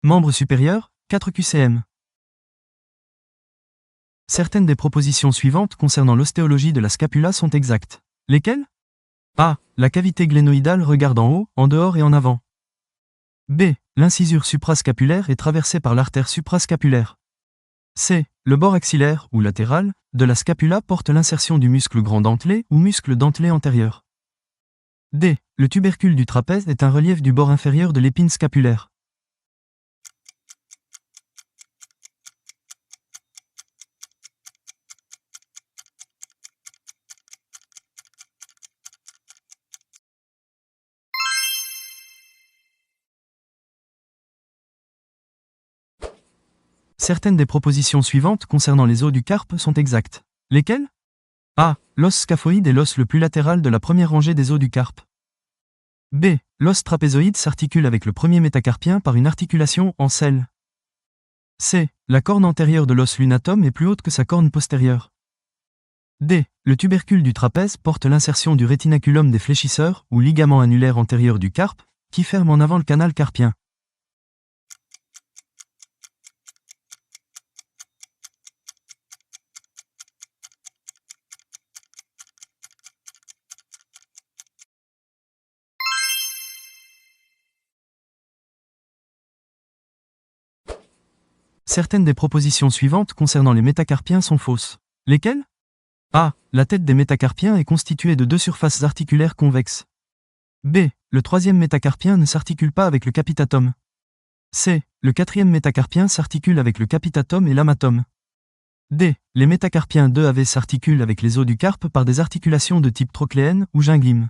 Membre supérieur, 4 QCM. Certaines des propositions suivantes concernant l'ostéologie de la scapula sont exactes. Lesquelles? A. La cavité glénoïdale regarde en haut, en dehors et en avant. B. L'incisure suprascapulaire est traversée par l'artère suprascapulaire. C. Le bord axillaire, ou latéral, de la scapula porte l'insertion du muscle grand dentelé ou muscle dentelé antérieur. D. Le tubercule du trapèze est un relief du bord inférieur de l'épine scapulaire. Certaines des propositions suivantes concernant les os du carpe sont exactes. Lesquelles? A. L'os scaphoïde est l'os le plus latéral de la première rangée des os du carpe. B. L'os trapézoïde s'articule avec le premier métacarpien par une articulation en selle. C. La corne antérieure de l'os lunatum est plus haute que sa corne postérieure. D. Le tubercule du trapèze porte l'insertion du rétinaculum des fléchisseurs ou ligament annulaire antérieur du carpe, qui ferme en avant le canal carpien. Certaines des propositions suivantes concernant les métacarpiens sont fausses. Lesquelles? A. La tête des métacarpiens est constituée de deux surfaces articulaires convexes. B. Le troisième métacarpien ne s'articule pas avec le capitatum. C. Le quatrième métacarpien s'articule avec le capitatum et l'amatum. D. Les métacarpiens 2AV s'articulent avec les os du carpe par des articulations de type trochléenne ou gyngyme.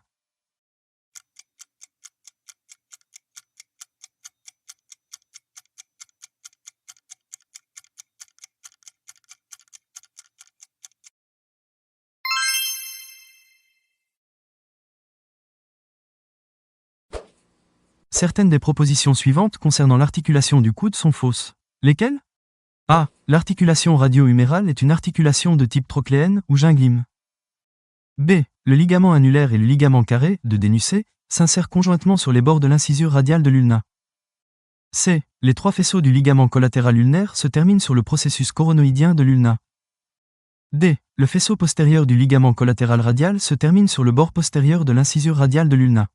Certaines des propositions suivantes concernant l'articulation du coude sont fausses. Lesquelles? A. L'articulation radio-humérale est une articulation de type trochléenne ou gyngyme. B. Le ligament annulaire et le ligament carré, de dénussé, s'insèrent conjointement sur les bords de l'incisure radiale de l'ulna. C. Les trois faisceaux du ligament collatéral ulnaire se terminent sur le processus coronoïdien de l'ulna. D. Le faisceau postérieur du ligament collatéral radial se termine sur le bord postérieur de l'incisure radiale de l'ulna.